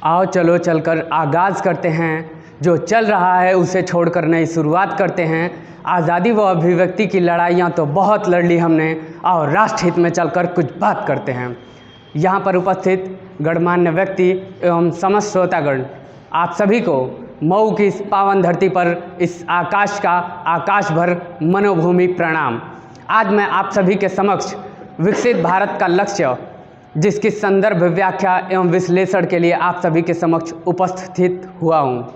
आओ चलो चलकर आगाज़ करते हैं, जो चल रहा है उसे छोड़कर नई शुरुआत करते हैं। आज़ादी व अभिव्यक्ति की लड़ाइयाँ तो बहुत लड़ ली हमने, आओ राष्ट्र हित में चलकर कुछ बात करते हैं। यहाँ पर उपस्थित गणमान्य व्यक्ति एवं समस्त श्रोतागण, आप सभी को मऊ की इस पावन धरती पर इस आकाश का आकाश भर मनोभूमि प्रणाम। आज मैं आप सभी के समक्ष विकसित भारत का लक्ष्य, जिसकी संदर्भ व्याख्या एवं विश्लेषण के लिए आप सभी के समक्ष उपस्थित हुआ हूँ।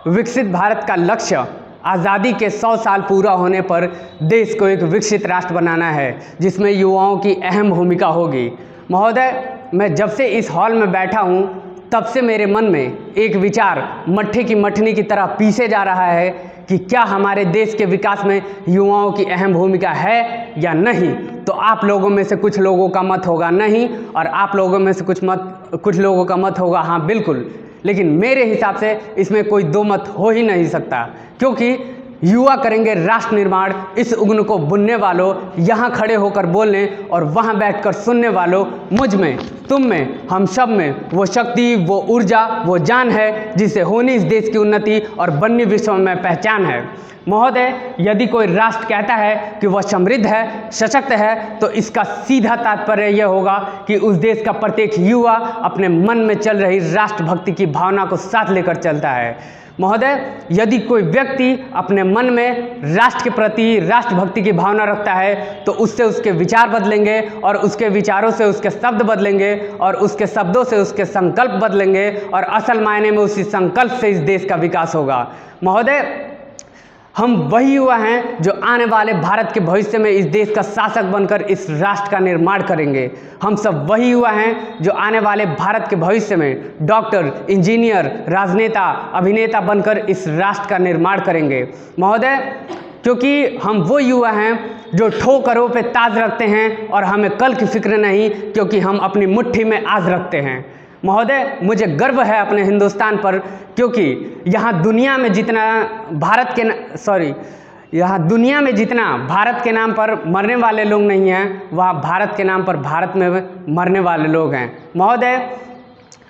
विकसित भारत का लक्ष्य आज़ादी के 100 साल पूरा होने पर देश को एक विकसित राष्ट्र बनाना है, जिसमें युवाओं की अहम भूमिका होगी। महोदय, मैं जब से इस हॉल में बैठा हूँ तब से मेरे मन में एक विचार मट्ठे की मठनी की तरह पीसे जा रहा है कि क्या हमारे देश के विकास में युवाओं की अहम भूमिका है या नहीं। तो आप लोगों में से कुछ लोगों का मत होगा नहीं, और आप लोगों में से कुछ लोगों का मत होगा हाँ बिल्कुल। लेकिन मेरे हिसाब से इसमें कोई दो मत हो ही नहीं सकता, क्योंकि युवा करेंगे राष्ट्र निर्माण। इस उग्न को बुनने वालों, यहाँ खड़े होकर बोलने और वहाँ बैठकर सुनने वालों, मुझ में, तुम में, हम सब में वो शक्ति, वो ऊर्जा, वो जान है जिसे होनी इस देश की उन्नति और बननी विश्व में पहचान है। महोदय, यदि कोई राष्ट्र कहता है कि वह समृद्ध है, सशक्त है, तो इसका सीधा तात्पर्य यह होगा कि उस देश का प्रत्येक युवा अपने मन में चल रही राष्ट्रभक्ति की भावना को साथ लेकर चलता है। महोदय, यदि कोई व्यक्ति अपने मन में राष्ट्र के प्रति राष्ट्रभक्ति की भावना रखता है, तो उससे उसके विचार बदलेंगे, और उसके विचारों से उसके शब्द बदलेंगे, और उसके शब्दों से उसके संकल्प बदलेंगे, और असल मायने में उसी संकल्प से इस देश का विकास होगा। महोदय, हम वही युवा हैं जो आने वाले भारत के भविष्य में इस देश का शासक बनकर इस राष्ट्र का निर्माण करेंगे। हम सब वही युवा हैं जो आने वाले भारत के भविष्य में डॉक्टर, इंजीनियर, राजनेता, अभिनेता बनकर इस राष्ट्र का निर्माण करेंगे। महोदय, क्योंकि हम वो युवा हैं जो ठोकरों पे ताज रखते हैं, और हमें कल की फिक्र नहीं, क्योंकि हम अपनी मुट्ठी में आज रखते हैं। महोदय, मुझे गर्व है अपने हिंदुस्तान पर, क्योंकि यहाँ दुनिया में जितना भारत के नाम पर मरने वाले लोग नहीं हैं, वहाँ भारत के नाम पर भारत में मरने वाले लोग हैं। महोदय,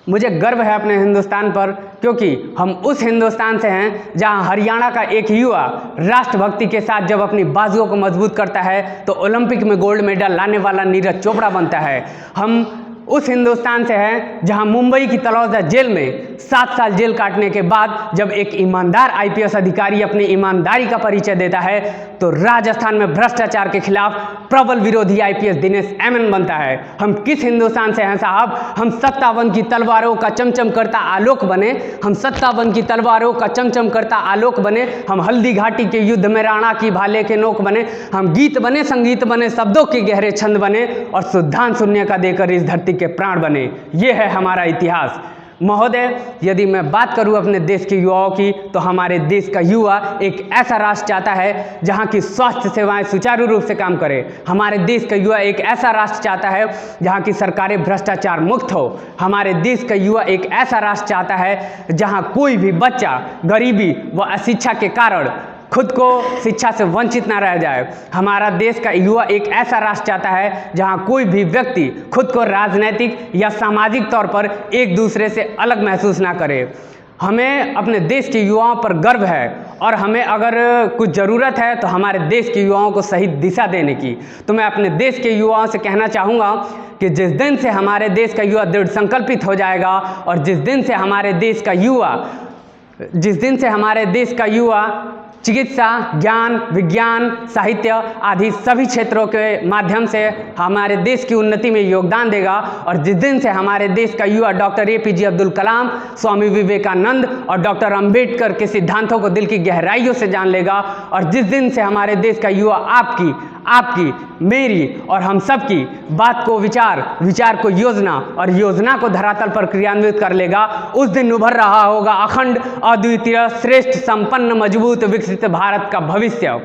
मुझे गर्व है अपने हिंदुस्तान पर, क्योंकि हम उस हिंदुस्तान से हैं जहां हरियाणा का एक युवा राष्ट्रभक्ति के साथ जब अपनी बाजुओं को मजबूत करता है तो ओलंपिक में गोल्ड मेडल लाने वाला नीरज चोपड़ा बनता है। हम उस हिंदुस्तान से हैं जहां मुंबई की तलौजा जेल में 7 साल जेल काटने के बाद जब एक ईमानदार आईपीएस अधिकारी अपनी ईमानदारी का परिचय देता है, तो राजस्थान में भ्रष्टाचार के खिलाफ प्रबल विरोधी आईपीएस दिनेश एमएन बनता है। हम किस हिंदुस्तान से हैं साहब? हम 57 की तलवारों का चमचम करता आलोक बने, हम 57 की तलवारों का चमचम करता आलोक बने, हम हल्दी घाटी के युद्ध में राणा की भाले के नोक बने, हम गीत बने, संगीत बने, शब्दों के गहरे छंद बने, और शुद्धांत शून्य का देकर इस धरती के प्राण बने। ये है हमारा इतिहास। महोदय, यदि मैं बात करूं अपने देश के युवाओं की, तो हमारे देश का युवा एक ऐसा राष्ट्र चाहता है जहां की स्वास्थ्य सेवाएं सुचारू रूप से काम करे। हमारे देश का युवा एक ऐसा राष्ट्र चाहता है जहां की सरकारें भ्रष्टाचार मुक्त हो। हमारे देश का युवा एक ऐसा राष्ट्र चाहता है जहां कोई भी बच्चा गरीबी व अशिक्षा के कारण खुद को शिक्षा से वंचित ना रह जाए। हमारा देश का युवा एक ऐसा राष्ट्र चाहता है जहां कोई भी व्यक्ति खुद को राजनीतिक या सामाजिक तौर पर एक दूसरे से अलग महसूस ना करे। हमें अपने देश के युवाओं पर गर्व है, और हमें अगर कुछ ज़रूरत है तो हमारे देश के युवाओं को सही दिशा देने की। तो मैं अपने देश के युवाओं से कहना चाहूँगा कि जिस दिन से हमारे देश का युवा दृढ़ संकल्पित हो जाएगा, और जिस दिन से हमारे देश का युवा चिकित्सा, ज्ञान, विज्ञान, साहित्य आदि सभी क्षेत्रों के माध्यम से हमारे देश की उन्नति में योगदान देगा, और जिस दिन से हमारे देश का युवा डॉक्टर एपीजे अब्दुल कलाम, स्वामी विवेकानंद और डॉक्टर अंबेडकर के सिद्धांतों को दिल की गहराइयों से जान लेगा, और जिस दिन से हमारे देश का युवा आपकी, मेरी और हम सब की बात को विचार को योजना, और योजना को धरातल पर क्रियान्वित कर लेगा, उस दिन उभर रहा होगा अखंड, अद्वितीय, श्रेष्ठ, संपन्न, मजबूत, विकसित भारत का भविष्य।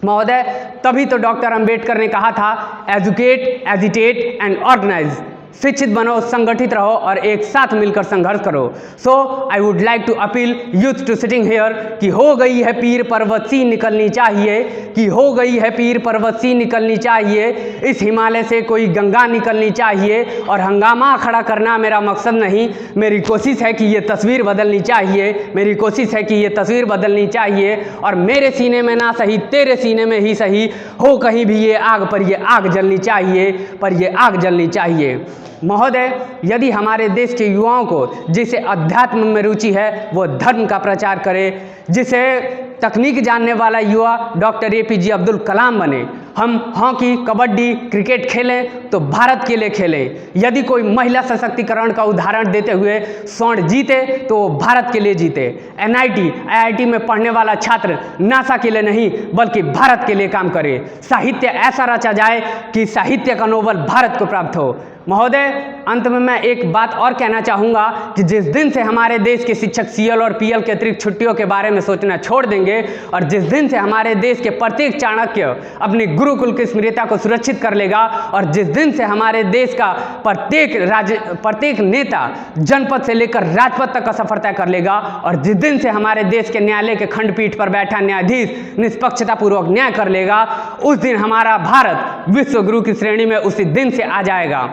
महोदय, तभी तो डॉक्टर अंबेडकर ने कहा था, एजुकेट, एजिटेट एंड ऑर्गेनाइज। शिक्षित बनो, संगठित रहो और एक साथ मिलकर संघर्ष करो। So I would like to appeal youth to sitting here कि हो गई है पीर पर्वत सी निकलनी चाहिए, कि हो गई है पीर पर्वत सी निकलनी चाहिए, इस हिमालय से कोई गंगा निकलनी चाहिए। और हंगामा खड़ा करना मेरा मकसद नहीं, मेरी कोशिश है कि ये तस्वीर बदलनी चाहिए, मेरी कोशिश है कि ये तस्वीर बदलनी चाहिए। और मेरे सीने में ना सही तेरे सीने में ही सही हो कहीं भी ये आग, पर ये आग जलनी चाहिए, पर ये आग जलनी चाहिए। महोदय, यदि हमारे देश के युवाओं को जिसे अध्यात्म में रुचि है वो धर्म का प्रचार करे, जिसे तकनीक जानने वाला युवा डॉक्टर APJ अब्दुल कलाम बने। हम हॉकी, कबड्डी, क्रिकेट खेलें तो भारत के लिए खेलें। यदि कोई महिला सशक्तिकरण का उदाहरण देते हुए स्वर्ण जीते तो वो भारत के लिए जीते। NIT, IIT में पढ़ने वाला छात्र नासा के लिए नहीं बल्कि भारत के लिए काम करे। साहित्य ऐसा रचा जाए कि साहित्य का नोबेल भारत को प्राप्त हो। महोदय, अंत में मैं एक बात और कहना चाहूँगा कि जिस दिन से हमारे देश के शिक्षक CL और PL के अतिरिक्त छुट्टियों के बारे में सोचना छोड़ देंगे और जिस दिन से हमारे देश के प्रत्येक चाणक्य अपनी गुरुकुल की स्मृति को सुरक्षित कर लेगा और जिस दिन से हमारे देश का प्रत्येक नेता जनपद से लेकर राजपद तक का सफर तय कर लेगा और जिस दिन से हमारे देश के न्यायालय के खंडपीठ पर बैठा न्यायाधीश निष्पक्षतापूर्वक न्याय कर लेगा, उस दिन हमारा भारत विश्व गुरु की श्रेणी में उसी दिन से आ जाएगा।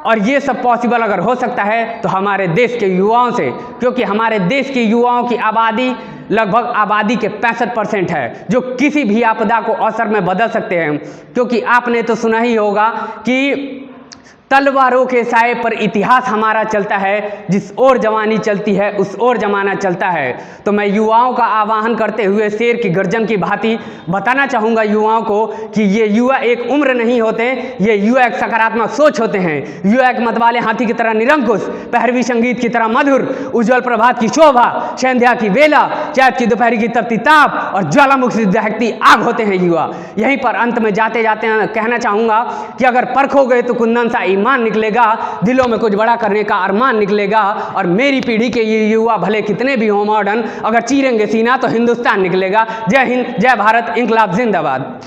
और ये सब पॉसिबल अगर हो सकता है तो हमारे देश के युवाओं से, क्योंकि हमारे देश के युवाओं की आबादी लगभग आबादी के 65% है, जो किसी भी आपदा को अवसर में बदल सकते हैं। क्योंकि आपने तो सुना ही होगा कि तलवारों के साए पर इतिहास हमारा चलता है, जिस ओर जवानी चलती है उस ओर जमाना चलता है। तो मैं युवाओं का आह्वान करते हुए शेर की गर्जन की भांति बताना चाहूँगा युवाओं को कि ये युवा एक उम्र नहीं होते, ये युवा एक सकारात्मक सोच होते हैं। युवा एक मतवाले हाथी की तरह निरंकुश, पहरवी संगीत की तरह मधुर, उज्जवल प्रभात की शोभा, संध्या की बेला, चैत की दोपहर की तपती ताप और ज्वालामुखी से दहकती आग होते हैं युवा। यहीं पर अंत में जाते जाते कहना चाहूँगा कि अगर परखोगे तो कुंदन सा ईमान निकलेगा, दिलों में कुछ बड़ा करने का अरमान निकलेगा। और मेरी पीढ़ी के ये युवा भले कितने भी हों मॉडर्न, अगर चीरेंगे सीना तो हिंदुस्तान निकलेगा। जय हिंद, जय भारत, इंकलाब जिंदाबाद।